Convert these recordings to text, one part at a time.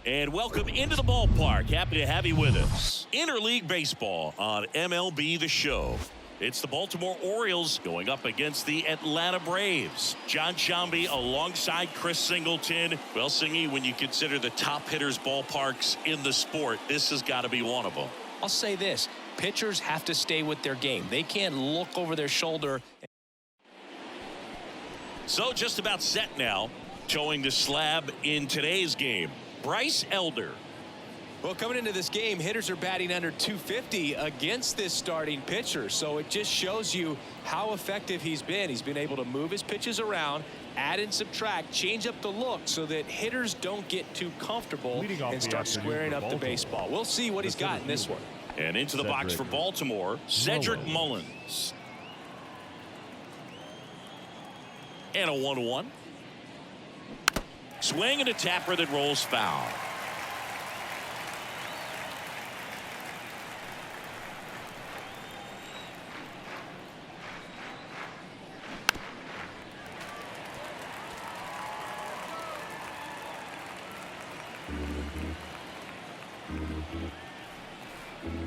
And welcome into the ballpark. Happy to have you with us. Interleague baseball on MLB The Show. It's the Baltimore Orioles going up against the Atlanta Braves. John Shambi alongside Chris Singleton. Well, Singy, when you consider the top hitters ballparks in the sport, this has got to be one of them. I'll say this. Pitchers have to stay with their game. They can't look over their shoulder. So just about set now. Showing the slab in today's game. Bryce Elder. Well, coming into this game, hitters are batting under 250 against this starting pitcher. So it just shows you how effective he's been. He's been able to move his pitches around, add and subtract, change up the look so that hitters don't get too comfortable and start squaring up the baseball. We'll see what he's got in this one. And into the box for Baltimore, Cedric Mullins. And a 1-1. Swing and a tapper that rolls foul.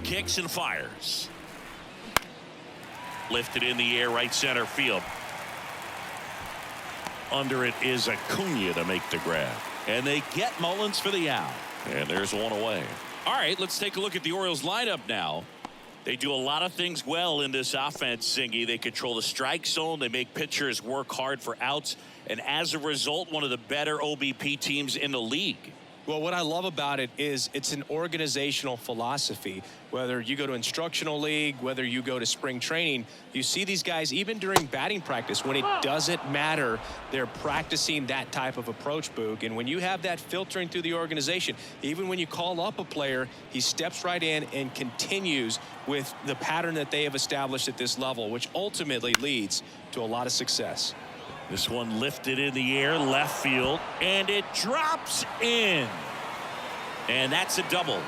Kicks and fires. Lifted in the air, right center field. Under it is Acuna to make the grab. And they get Mullins for the out. And there's one away. All right, let's take a look at the Orioles lineup now. They do a lot of things well in this offense, Singy. They control the strike zone. They make pitchers work hard for outs. And as a result, one of the better OBP teams in the league. Well, what I love about it is it's an organizational philosophy. Whether you go to instructional league, whether you go to spring training, you see these guys even during batting practice when it doesn't matter. They're practicing that type of approach, Boog. And when you have that filtering through the organization, even when you call up a player, he steps right in and continues with the pattern that they have established at this level, which ultimately leads to a lot of success. This one lifted in the air, left field, and it drops in. And that's a double.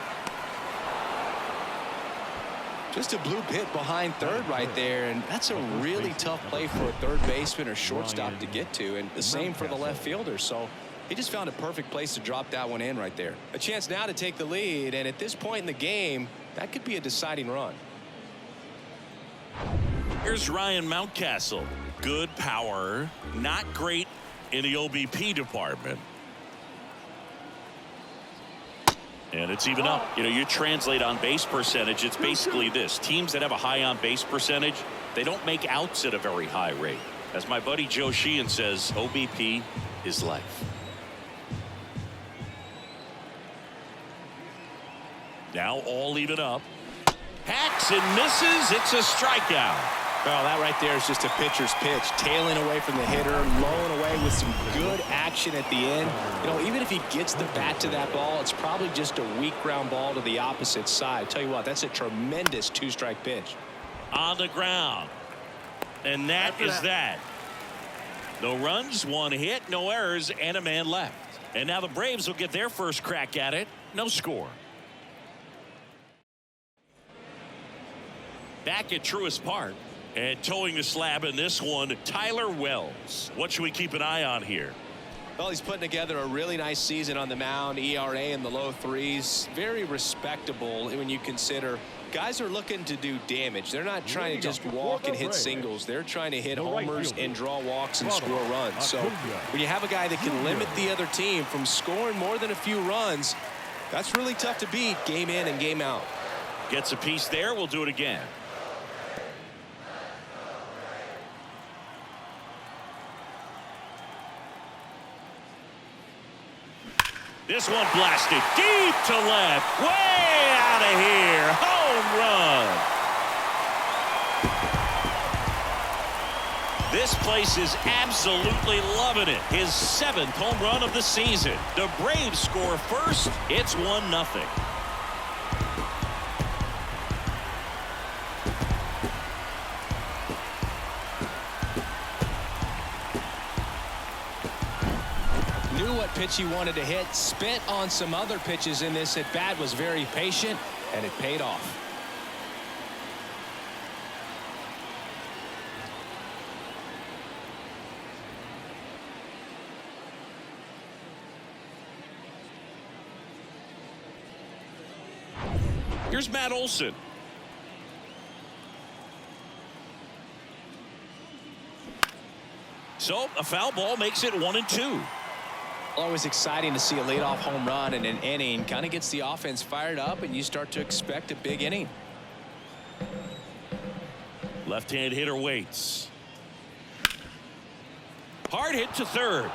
Just a blue pit behind third right there, and that's a really tough play for a third baseman or shortstop to get to, and the same for the left fielder. So he just found a perfect place to drop that one in right there. A chance now to take the lead, and at this point in the game, that could be a deciding run. Here's Ryan Mountcastle. Good power, not great in the OBP department. And it's even up. You know, you translate on base percentage, it's basically this. Teams that have a high on base percentage, they don't make outs at a very high rate. As my buddy Joe Sheehan says, OBP is life. Now all even up. Hacks and misses. It's a strikeout. Well, that right there is just a pitcher's pitch, tailing away from the hitter, lowing away with some good action at the end. You know, even if he gets the bat to that ball, it's probably just a weak ground ball to the opposite side. I tell you what, that's a tremendous two-strike pitch. On the ground. And that is that. No runs, one hit, no errors, and a man left. And now the Braves will get their first crack at it. No score. Back at Truist Park. And towing the slab in this one, Tyler Wells. What should we keep an eye on here? Well, he's putting together a really nice season on the mound. ERA in the low threes. Very respectable when you consider guys are looking to do damage. They're not trying to just walk and hit singles. They're trying to hit homers and draw walks and score runs. So when you have a guy that can limit the other team from scoring more than a few runs, that's really tough to beat game in and game out. Gets a piece there. We'll do it again. This one blasted deep to left. Way out of here. Home run. This place is absolutely loving it. His 7th home run of the season. The Braves score first. It's 1-0. Pitch he wanted to hit, spent on some other pitches in this at bat, was very patient, and it paid off. Here's Matt Olson. So a foul ball makes it 1-2. Always exciting to see a leadoff home run in an inning. Kind of gets the offense fired up, and you start to expect a big inning. Left-hand hitter waits. Hard hit to third.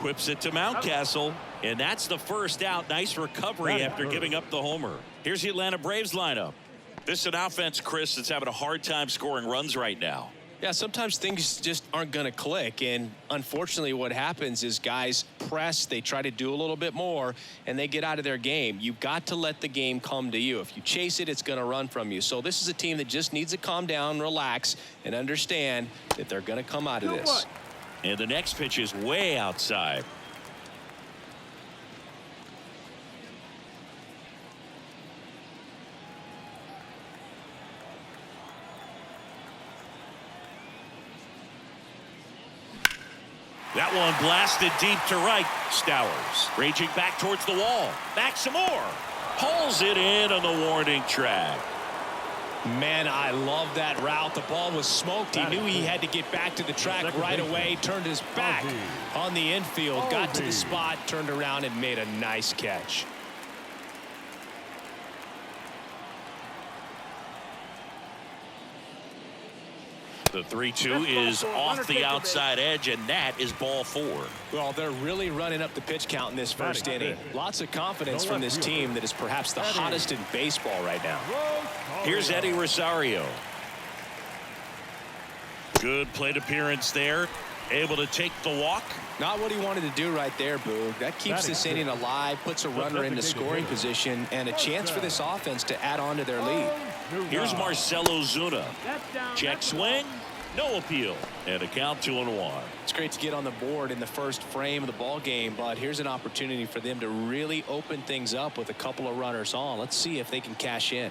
Whips it to Mountcastle, and that's the first out. Nice recovery after giving up the homer. Here's the Atlanta Braves lineup. This is an offense, Chris, that's having a hard time scoring runs right now. Yeah, sometimes things just aren't going to click, and unfortunately what happens is guys press, they try to do a little bit more, and they get out of their game. You've got to let the game come to you. If you chase it, it's going to run from you. So this is a team that just needs to calm down, relax, and understand that they're going to come out of this. And the next pitch is way outside. That one blasted deep to right. Stowers raging back towards the wall. Back some more. Pulls it in on the warning track. Man, I love that route. The ball was smoked. He knew he had to get back to the track right away. Turned his back on the infield. Got to the spot, turned around, and made a nice catch. The 3-2 is off the outside edge, and that is ball 4. Well, they're really running up the pitch count in this first inning. Lots of confidence from this team that is perhaps the hottest in baseball right now. Here's Eddie Rosario. Good plate appearance there. Able to take the walk. Not what he wanted to do right there, Boog. That keeps this inning alive, puts a runner into scoring position, and a chance for this offense to add on to their lead. Here's Marcell Ozuna. Check swing. No appeal. And a count 2-1. It's great to get on the board in the first frame of the ball game, but here's an opportunity for them to really open things up with a couple of runners on. Let's see if they can cash in.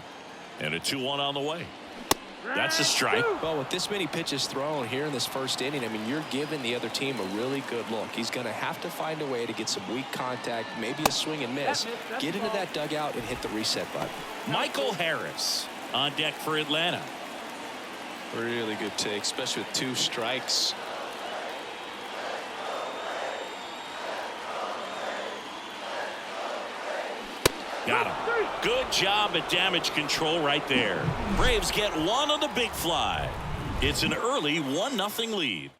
And a 2-1 on the way. That's a strike. Well, with this many pitches thrown here in this first inning, I mean, you're giving the other team a really good look. He's going to have to find a way to get some weak contact, maybe a swing and miss, get into that dugout and hit the reset button. Michael Harris on deck for Atlanta. Really good take, especially with 2 strikes. Got him. Good job at damage control right there. Braves get one on the big fly. It's an early 1-0 lead.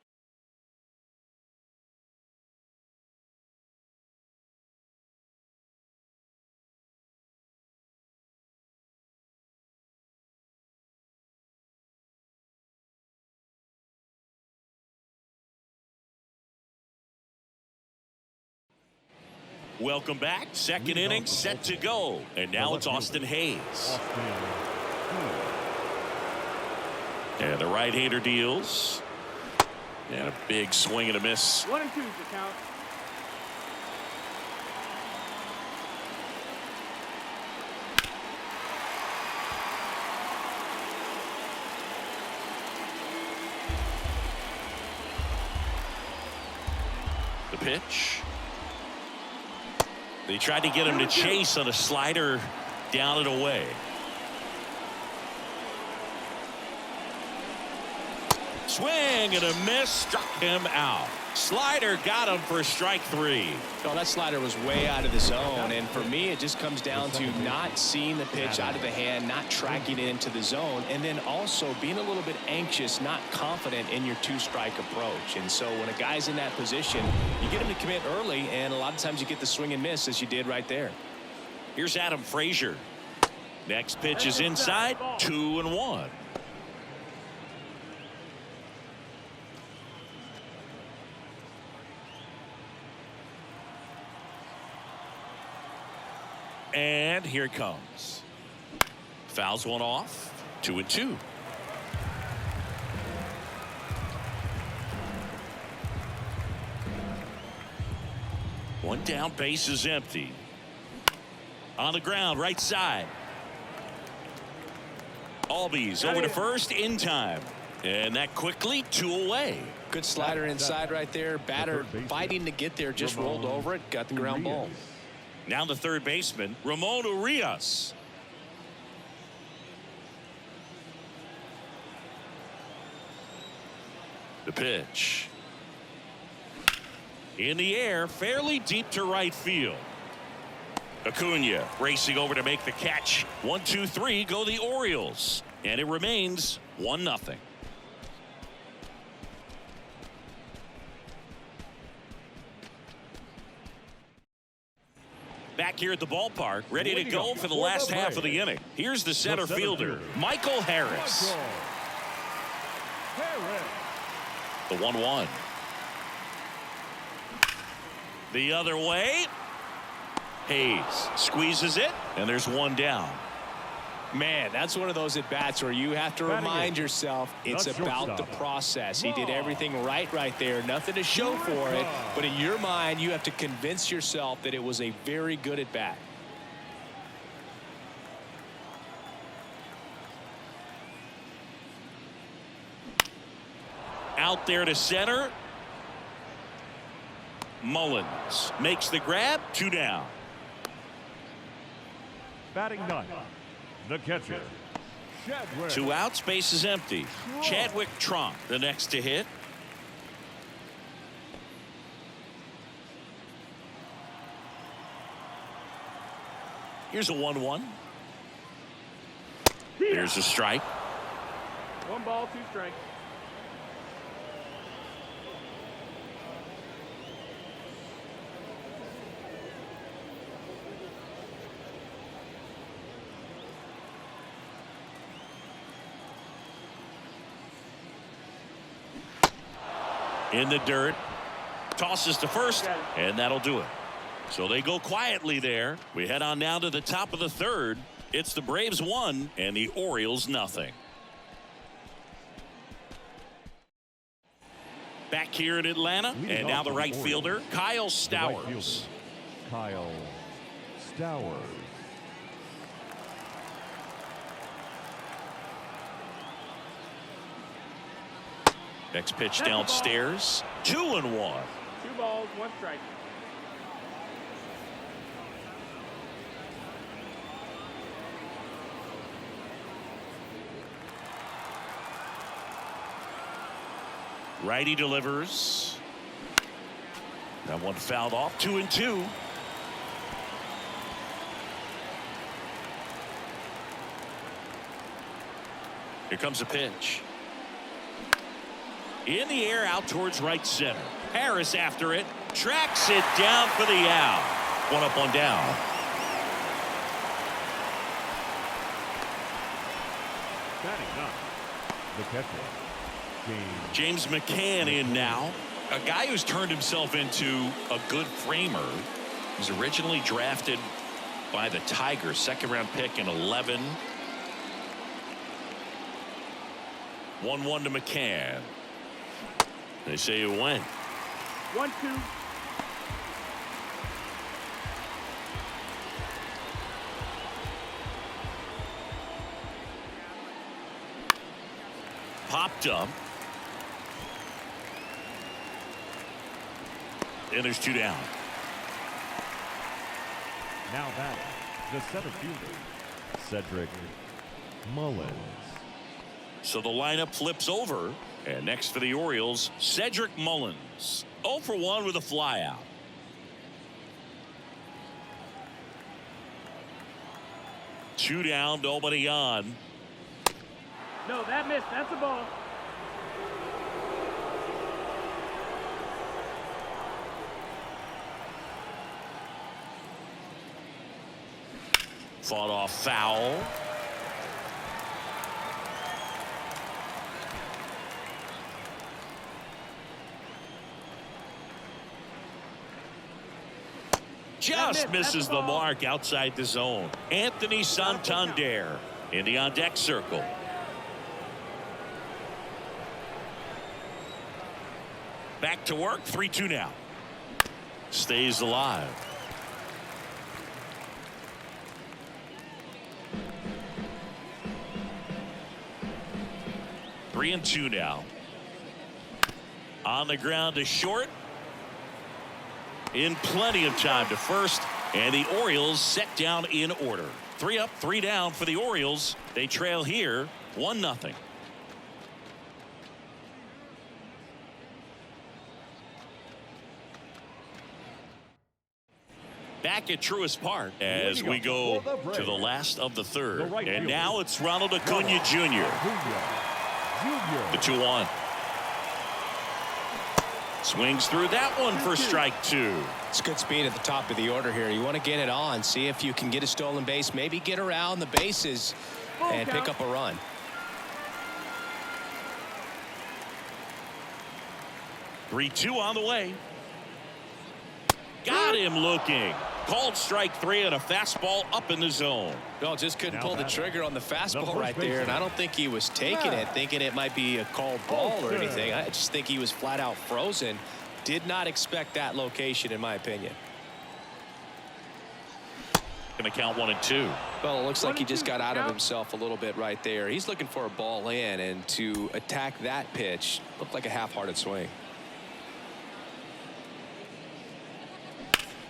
Welcome back. Second inning set to go. And now it's Austin Hayes. And the right-hander deals. And a big swing and a miss. 1-2 is the count. The pitch. They tried to get him to chase on a slider down and away. Swing and a miss, struck him out. Slider got him for strike 3. Well, that slider was way out of the zone, and for me it just comes down to not seeing the pitch out of the hand, not tracking it into the zone, and then also being a little bit anxious, not confident in your 2-strike approach. And so when a guy's in that position, you get him to commit early, and a lot of times you get the swing and miss as you did right there. Here's Adam Frazier. Next pitch is inside. 2-1. And here it comes. Fouls one off. 2-2. One down, base is empty. On the ground, right side. Albies over to first in time. And that quickly 2 away. Good slider inside right there. Batter fighting to get there, just rolled over it, got the ground ball. Now the third baseman, Ramon Urias. The pitch. In the air, fairly deep to right field. Acuna racing over to make the catch. 1, 2, 3 go the Orioles. And it remains 1-0. Back here at the ballpark, ready to go for the last half of the inning. Here's the center fielder, Michael Harris. The 1-1. The other way. Hayes squeezes it, and there's one down. Man, that's one of those at-bats where you have to remind yourself it's about the process. He did everything right there. Nothing to show for it. But in your mind, you have to convince yourself that it was a very good at-bat. Out there to center. Mullins makes the grab. 2 down. Batting ninth, the catcher, Chadwick. 2 outs, base is empty. Chadwick Tromp, the next to hit. Here's a 1-1. There's a strike. 1 ball, 2 strikes. In the dirt, tosses to first, and that'll do it. So they go quietly there. We head on now to the top of the third. It's the Braves 1 and the Orioles 0. Back here in Atlanta, and now the right fielder, Kyle Stowers. Kyle Stowers. Next pitch downstairs. 2-1. 2 balls, 1 strike. Righty delivers. That one fouled off. 2-2. Here comes a pitch. In the air, out towards right center. Harris after it. Tracks it down for the out. 1 up, 1 down. Batting ninth, the catcher, James McCann in now. A guy who's turned himself into a good framer. He was originally drafted by the Tigers, 2nd-round pick in 11. 1-1 to McCann. They say it went. 1-2. Popped up. And there's 2 down. now batting the center fielder, Cedric Mullins. So the lineup flips over, and next for the Orioles, Cedric Mullins. 0 for 1 with a flyout. Two down, nobody on. No, that missed. That's a ball. Fought off foul. Just misses the mark outside the zone. Anthony Santander in the on-deck circle. Back to work, 3-2 now. Stays alive. Three and 2 now. On the ground to short. In plenty of time to first. And the Orioles set down in order. 3 up, 3 down for the Orioles. They trail here 1-0. Back at Truist Park as we go to the last of the third. And now it's Ronald Acuna Jr. The 2-1. Swings through that one for strike 2. It's good speed at the top of the order here. You want to get it on, see if you can get a stolen base, maybe get around the bases and pick up a run. Three-2 on the way. Got him looking. Called strike 3 and a fastball up in the zone. No, just couldn't pull the trigger on the fastball right there, and I don't think he was taking it, thinking it might be a called ball or anything. I just think he was flat out frozen. Did not expect that location, in my opinion. Going to count 1-2. Well, it looks like he just got out of himself a little bit right there. He's looking for a ball in, and to attack that pitch looked like a half-hearted swing.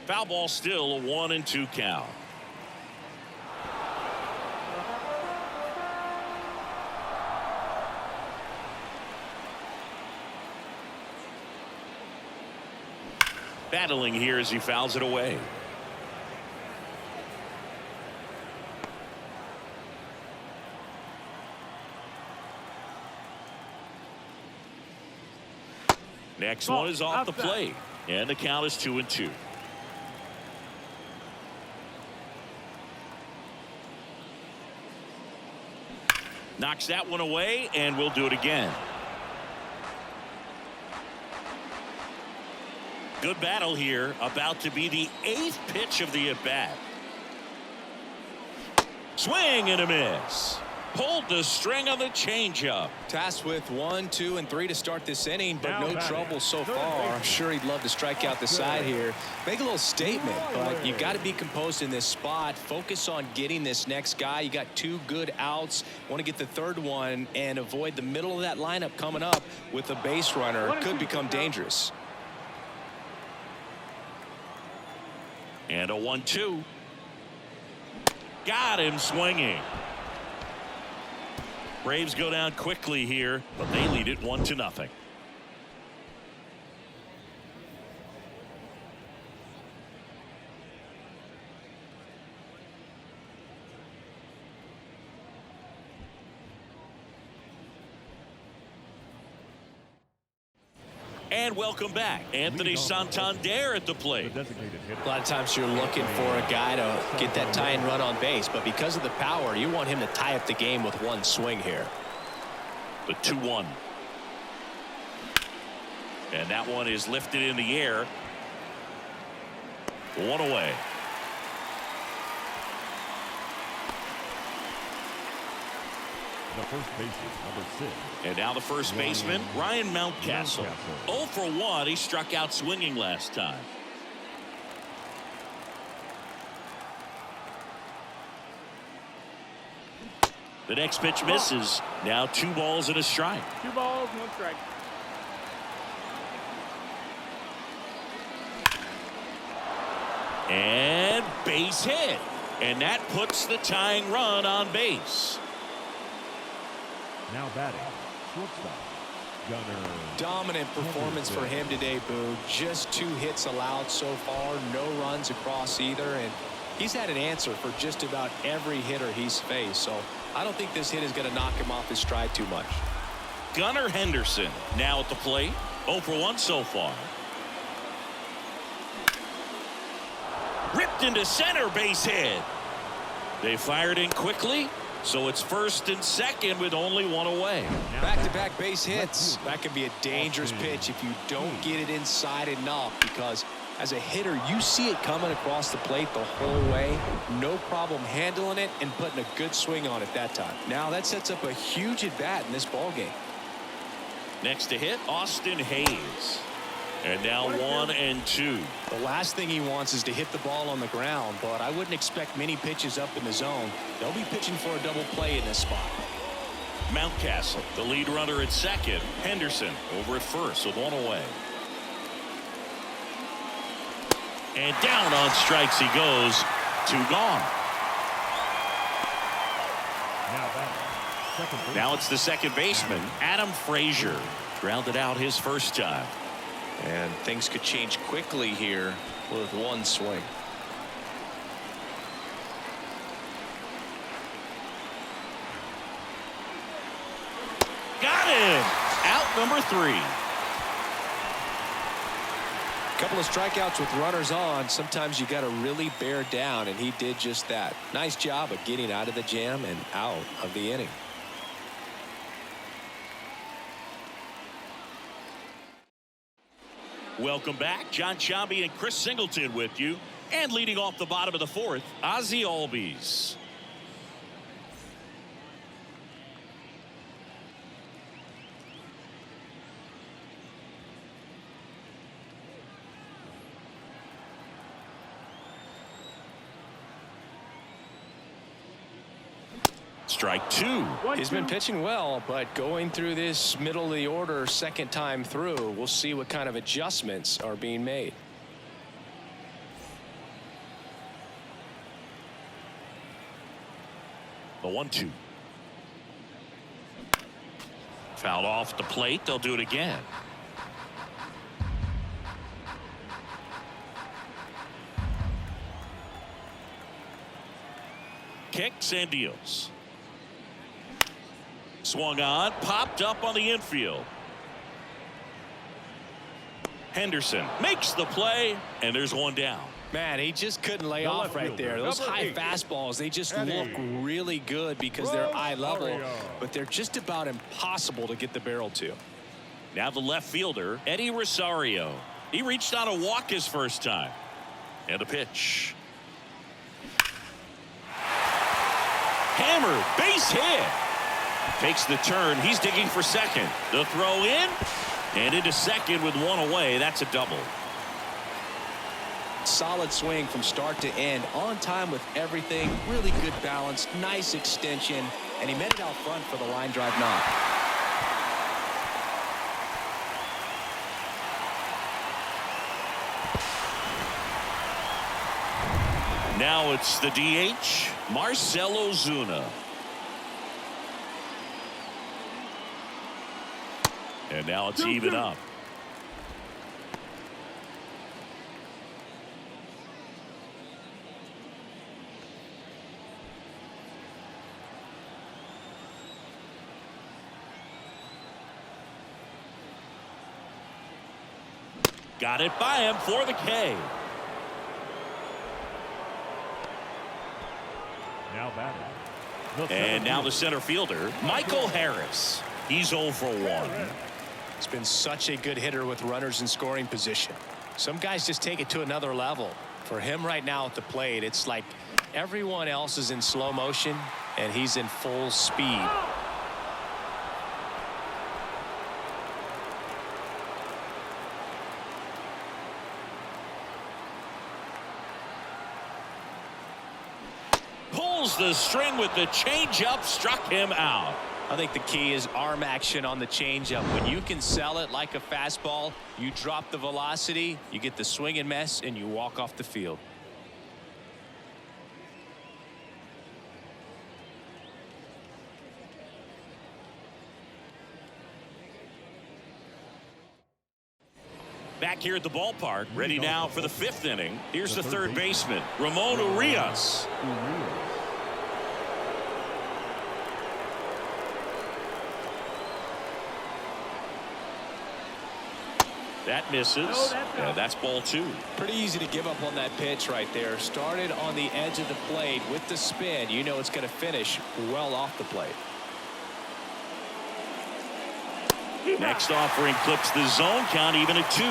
Foul ball, still a 1-2 count. Battling here as he fouls it away. Next one is off the plate, and the count is 2-2. Knocks that one away, and we'll do it again. Good battle here. About to be the 8th pitch of the at-bat. Swing and a miss. Pulled the string on the changeup. Tasked with 1, 2, and 3 to start this inning, but no trouble so far. I'm sure he'd love to strike out the side here. Make a little statement, but you got to be composed in this spot. Focus on getting this next guy. You got 2 good outs. Want to get the 3rd one and avoid the middle of that lineup coming up with a base runner. It could become dangerous. And a 1-2. Got him swinging. Braves go down quickly here, but they lead it 1-0. And welcome back. Anthony Santander at the plate. A lot of times you're looking for a guy to get that tying run on base, but because of the power, you want him to tie up the game with 1 swing here. The 2-1. And that one is lifted in the air. 1 away. The first baseman, number 6. And now the first baseman, Ryan Mountcastle. 0 for 1. He struck out swinging last time. The next pitch misses. Now 2 balls and a strike. 2 balls, 1 strike. And base hit. And that puts the tying run on base. Now batting, shortstop, Gunnar. Dominant performance for him today, Boo. Just 2 hits allowed so far, no runs across either, and he's had an answer for just about every hitter he's faced, so I don't think this hit is going to knock him off his stride too much. Gunnar Henderson now at the plate. 0 for 1 so far. Ripped into center, base hit. They fired in quickly. So it's 1st and 2nd with only 1 away. Back-to-back base hits. That could be a dangerous pitch if you don't get it inside enough, because as a hitter, you see it coming across the plate the whole way. No problem handling it and putting a good swing on it that time. Now that sets up a huge at-bat in this ballgame. Next to hit, Austin Hayes. And now 1 and 2. The last thing he wants is to hit the ball on the ground, but I wouldn't expect many pitches up in the zone. They'll be pitching for a double play in this spot. Mountcastle, the lead runner at 2nd. Henderson over at 1st with 1 away. And down on strikes he goes. 2 gone. Now it's the second baseman, Adam Frazier. Grounded out his first time. And things could change quickly here with one swing. Got him. Out number 3. Couple of strikeouts with runners on. Sometimes you got to really bear down, and he did just that. Nice job of getting out of the jam and out of the inning. Welcome back. John Sciambi and Chris Singleton with you. And leading off the bottom of the 4th, Ozzie Albies. Strike 2. He's been pitching well, but going through this middle of the order second time through, we'll see what kind of adjustments are being made. The 1-2. Fouled off the plate. They'll do it again. Kicks and deals. Swung on, popped up on the infield. Henderson makes the play, and there's one down. Man, he just couldn't lay off right there. Those high fastballs, they just look really good because they're eye level, but they're just about impossible to get the barrel to. Now the left fielder, Eddie Rosario. He reached on a walk his first time. And a pitch. Hammered, base hit. Takes the turn. He's digging for second. The throw in and into second with one away. That's a double. Solid swing from start to end. On time with everything. Really good balance. Nice extension. And he met it out front for the line drive knock. Now it's the DH, Marcell Ozuna. And now it's even up. Got it by him for the K. Now batting. And now the center fielder, Michael Harris. He's 0 for 1. He's been such a good hitter with runners in scoring position. Some guys just take it to another level. For him right now at the plate, it's like everyone else is in slow motion and he's in full speed. Pulls the string with the changeup, struck him out. I think the key is arm action on the changeup. When you can sell it like a fastball, you drop the velocity, you get the swing and miss, and you walk off the field. Back here at the ballpark, ready now for the 5th inning. Here's the third baseman, Ramon Urias. That misses. That's ball 2. Pretty easy to give up on that pitch right there. Started on the edge of the plate with the spin. You know it's going to finish well off the plate. Next offering clips the zone count even at 2.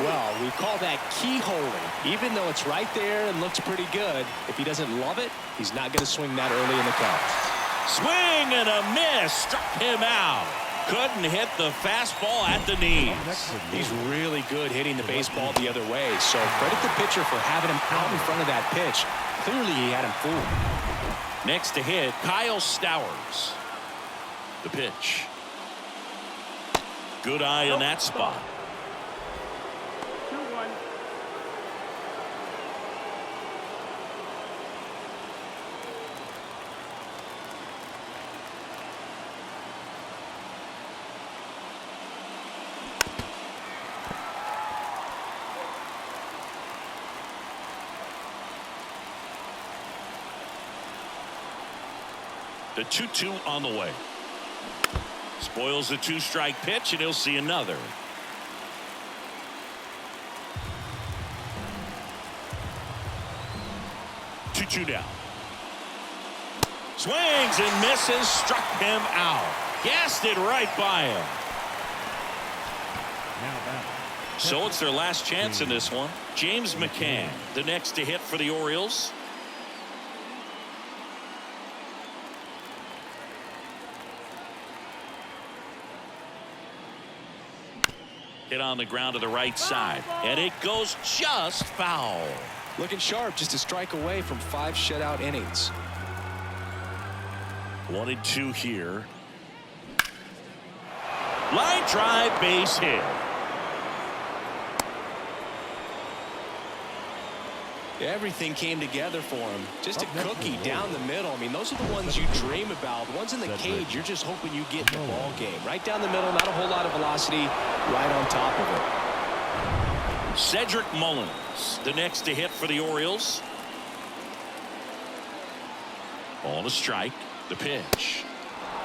Well, we call that keyholing. Even though it's right there and looks pretty good, if he doesn't love it, he's not going to swing that early in the count. Swing and a miss. Struck him out. Couldn't hit the fastball at the knees. He's really good hitting the baseball the other way. So credit the pitcher for having him out in front of that pitch. Clearly he had him fooled. Next to hit, Kyle Stowers. The pitch. Good eye in that spot. 2-1. The 2-2 on the way. Spoils the 2-strike pitch, and he'll see another. Two down. Swings and misses. Struck him out. Gassed it right by him. So it's their last chance in this one. James McCann, the next to hit for the Orioles. Hit on the ground to the right side, and it goes just foul. Looking sharp, just a strike away from 5 shutout innings. 1-2 here. Line drive, base hit. Everything came together for him. Just a cookie down the middle. I mean, those are the ones you dream about. The ones in the cage, you're just hoping you get in the ball game. Right down the middle, not a whole lot of velocity, right on top of it. Cedric Mullins, the next to hit for the Orioles. On a strike, the pitch.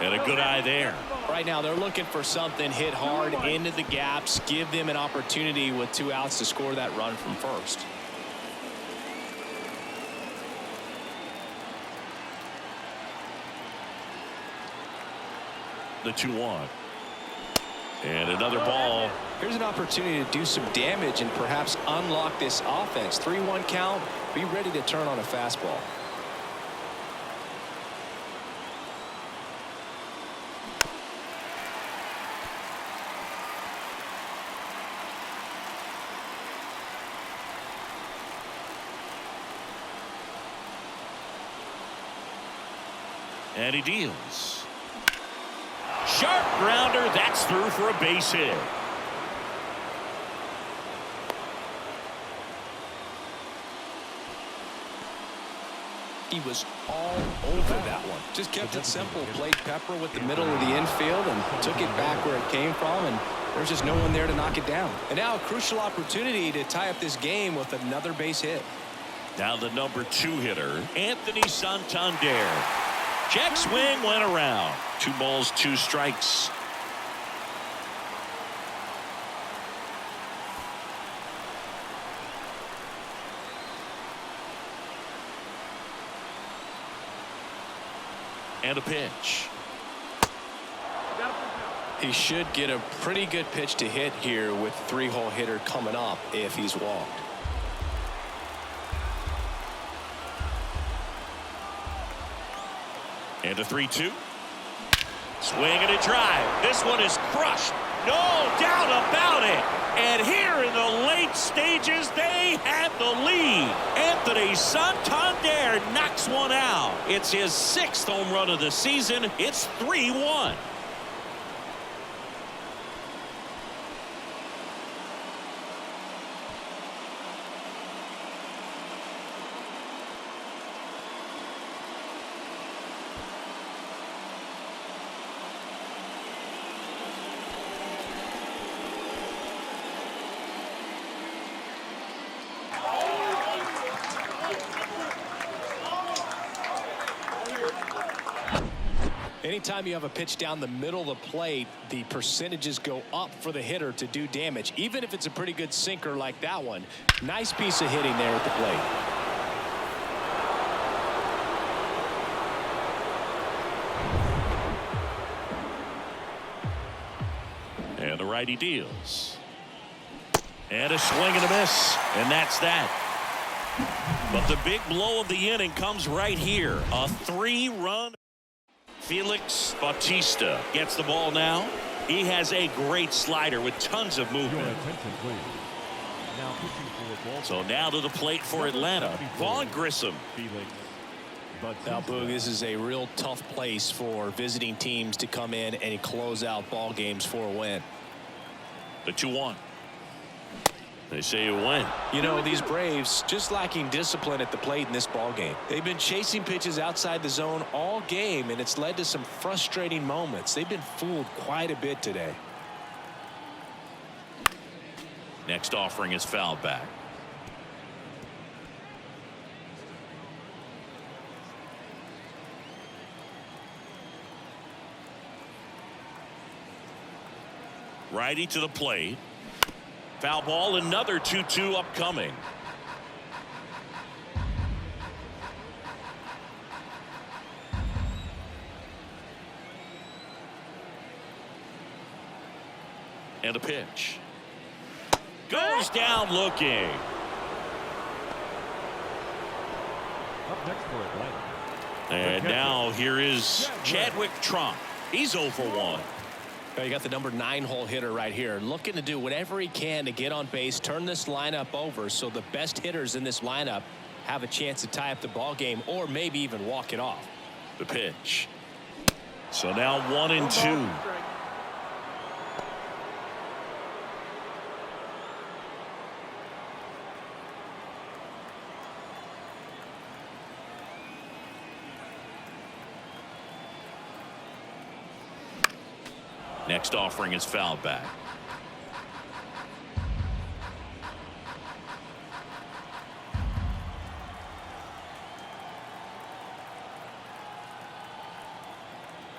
And a good eye there. Right now, they're looking for something, hit hard into the gaps, give them an opportunity with 2 outs to score that run from first. The 2-1. And another ball. Here's an opportunity to do some damage and perhaps unlock this offense. 3-1 count. Be ready to turn on a fastball. And he deals. Sharp grounder. That's through for a base hit. He was all over that one. Just kept it simple. Played pepper with the middle of the infield and took it back where it came from. And there's just no one there to knock it down. And now a crucial opportunity to tie up this game with another base hit. Now the number 2 hitter, Anthony Santander. Check swing went around. 2 balls, 2 strikes. And a pitch. He should get a pretty good pitch to hit here with 3-hole hitter coming up if he's walked. And a 3-2. Swing and a drive. This one is crushed. No doubt about it. And here in the late stages, they have the lead. Anthony Santander knocks one out. It's his 6th home run of the season. It's 3-1. Anytime you have a pitch down the middle of the plate, the percentages go up for the hitter to do damage, even if it's a pretty good sinker like that one. Nice piece of hitting there at the plate. And the righty deals. And a swing and a miss. And that's that. But the big blow of the inning comes right here. A 3-run. Felix Bautista gets the ball now. He has a great slider with tons of movement. So now to the plate for Atlanta, Vaughn Grissom. Now, Boog, this is a real tough place for visiting teams to come in and close out ball games for a win. The 2-1. They say you win. You know, these Braves just lacking discipline at the plate in this ball game. They've been chasing pitches outside the zone all game, and it's led to some frustrating moments. They've been fooled quite a bit today. Next offering is fouled back. Righty to the plate. Foul ball, another 2-2 upcoming. And a pitch. Goes down looking. Up next for Atlanta. And now here is Chadwick Trump. He's 0 for 1. You got the number 9 hole hitter right here, looking to do whatever he can to get on base, turn this lineup over so the best hitters in this lineup have a chance to tie up the ball game or maybe even walk it off. The pitch. So now 1-2. Strike. Next offering is fouled back.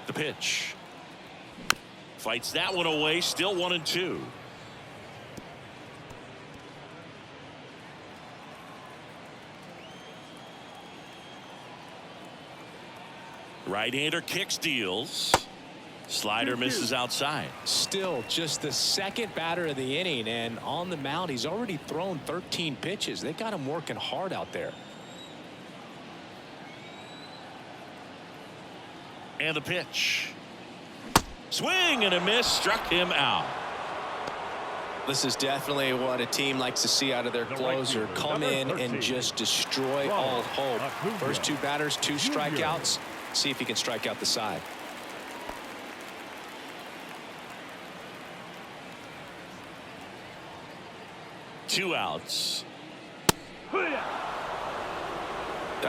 The pitch. Fights that one away. Still 1-2. Right-hander kicks, deals. Slider misses outside. Still just the second batter of the inning, and on the mound he's already thrown 13 pitches. They got him working hard out there. And the pitch. Swing and a miss, struck him out. This is definitely what a team likes to see out of their closer. Come in and just destroy all hope. First 2 batters, 2 strikeouts. See if he can strike out the side. Two outs. That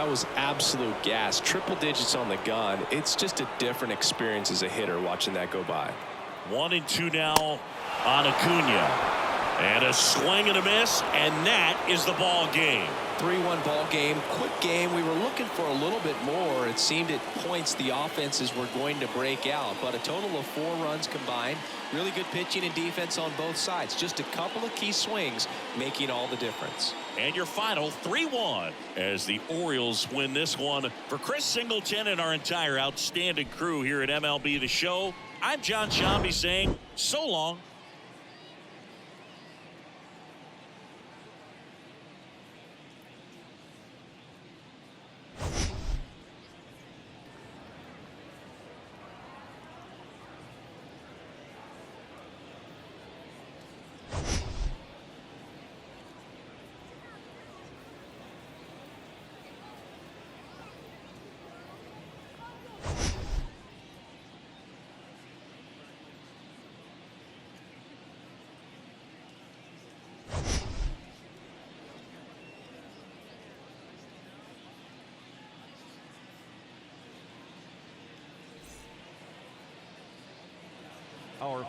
was absolute gas. Triple digits on the gun. It's just a different experience as a hitter watching that go by. 1-2 now on Acuna. And a swing and a miss, and that is the ball game. 3-1 ball game. Quick game. We were looking for a little bit more. It seemed at points the offenses were going to break out, but a total of 4 runs combined. Really good pitching and defense on both sides. Just a couple of key swings making all the difference. And your final 3-1 as the Orioles win this one. For Chris Singleton and our entire outstanding crew here at MLB The Show, I'm John Shambi saying so long. Our